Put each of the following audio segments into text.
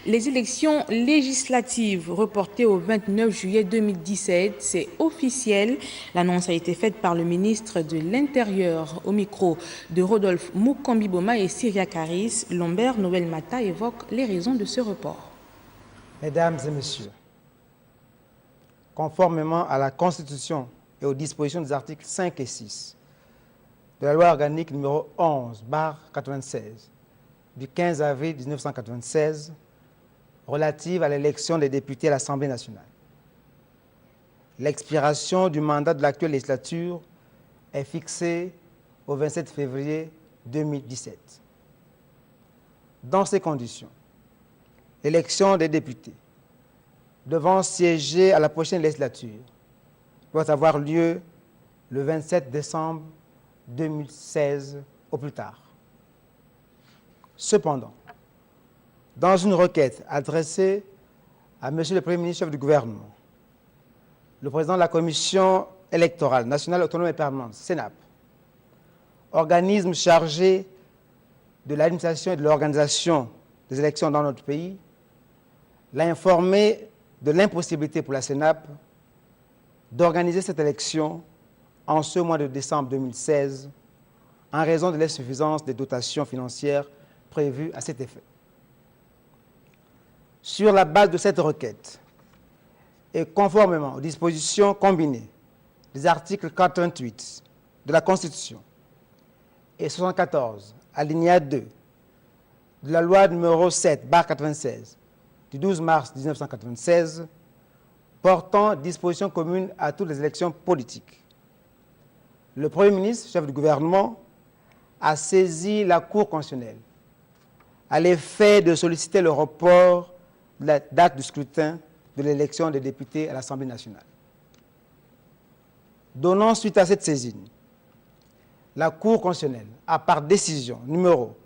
Les élections législatives reportées au 29 juillet 2017, c'est officiel. L'annonce a été faite par le ministre de l'Intérieur au micro de Rodolphe Mukwambiboma et Syria Karis. Lombert Noël Mata évoque les raisons de ce report. Mesdames et messieurs, conformément à la Constitution et aux dispositions des articles 5 et 6 de la loi organique numéro 11/96 du 15 avril 1996 relative à l'élection des députés à l'Assemblée nationale, l'expiration du mandat de l'actuelle législature est fixée au 27 février 2017. Dans ces conditions, l'élection des députés devant siéger à la prochaine législature doit avoir lieu le 27 décembre 2016 au plus tard. Cependant, dans une requête adressée à M. le Premier ministre chef du gouvernement, le président de la Commission électorale nationale autonome et permanente, CENAP, organisme chargé de l'administration et de l'organisation des élections dans notre pays, l'a informé de l'impossibilité pour la CENAP d'organiser cette élection en ce mois de décembre 2016 en raison de l'insuffisance des dotations financières prévues à cet effet. Sur la base de cette requête et conformément aux dispositions combinées des articles 88 de la Constitution et 74, alinéa 2, de la loi numéro 7/96 du 12 mars 1996 portant dispositions communes à toutes les élections politiques, le Premier ministre, chef du gouvernement, a saisi la Cour constitutionnelle à l'effet de solliciter le report de la date du scrutin de l'élection des députés à l'Assemblée nationale. Donnant suite à cette saisine, la Cour constitutionnelle a, par décision numéro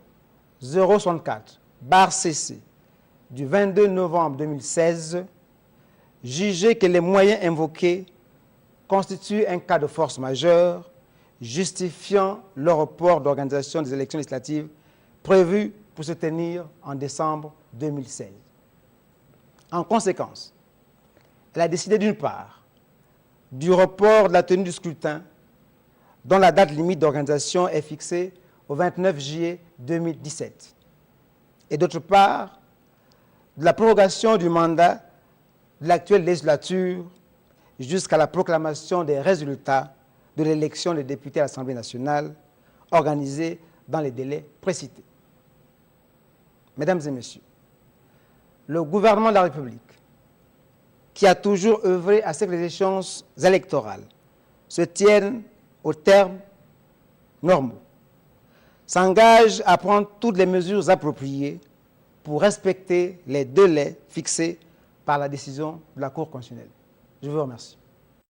064/CC du 22 novembre 2016, jugé que les moyens invoqués constituent un cas de force majeure justifiant le report d'organisation des élections législatives prévues pour se tenir en décembre 2016. En conséquence, elle a décidé d'une part du report de la tenue du scrutin dont la date limite d'organisation est fixée au 29 juillet 2017 et d'autre part de la prorogation du mandat de l'actuelle législature jusqu'à la proclamation des résultats de l'élection des députés à l'Assemblée nationale organisée dans les délais précités. Mesdames et messieurs, le gouvernement de la République, qui a toujours œuvré à ce que les échéances électorales se tiennent aux termes normaux, s'engage à prendre toutes les mesures appropriées pour respecter les délais fixés par la décision de la Cour constitutionnelle. Je vous remercie.